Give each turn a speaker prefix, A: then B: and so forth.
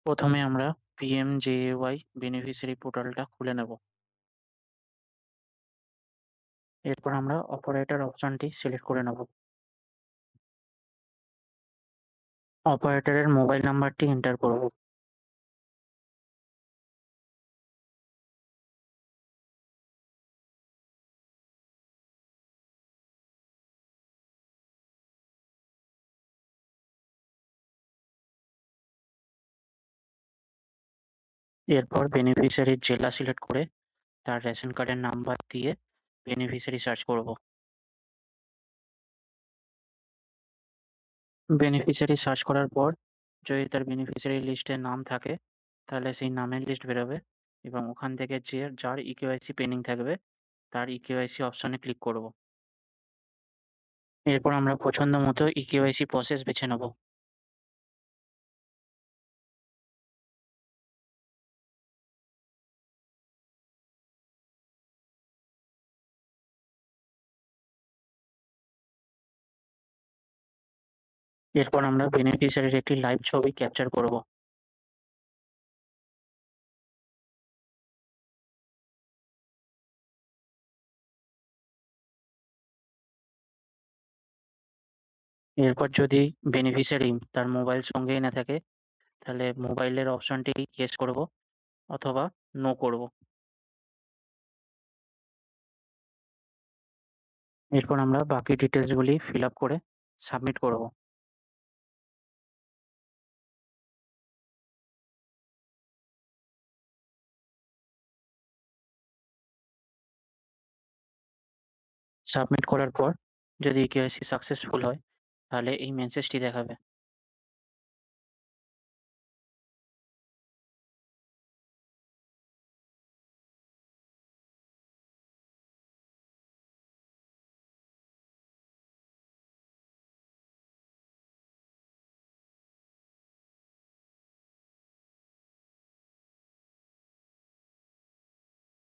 A: প্রথমে আমরা PMJAY beneficiary পোর্টালটা খুলে নেব। এরপর আমরা অপারেটর অপশনটি সিলেক্ট করে নেব। অপারেটরের মোবাইল নাম্বারটি এন্টার করব। এরপর বেনিফিশিয়ারির জেলা সিলেক্ট করে তার রেশন কার্ডের নাম্বার দিয়ে বেনিফিশিয়ারি সার্চ করব। বেনিফিশিয়ারি সার্চ করার পর যদি তার বেনিফিশিয়ারি লিস্টে নাম থাকে তাহলে সেই নামের লিস্ট বেরোবে এবং ওখান থেকে যার ইকেওয়াইসি পেন্ডিং থাকবে তার ইকেওয়াইসি অপশনে ক্লিক করব। এরপর আমরা পছন্দ মতো ইকেওয়াইসি প্রসেস বেছে নেব। এরপর আমরা বেনিফিশিয়ারির একটি লাইভ ছবি ক্যাপচার করব। এরপর যদি বেনিফিশিয়ারি তার মোবাইল সঙ্গে না থাকে তাহলে মোবাইলের অপশনটি ইয়েস করব অথবা নো করব। এরপর আমরা বাকি ডিটেলসগুলি ফিল আপ করে সাবমিট করব। সাবমিট করার পর যদি কেওয়াইসি সাকসেসফুল হয় তাহলে এই মেসেজটি দেখাবে।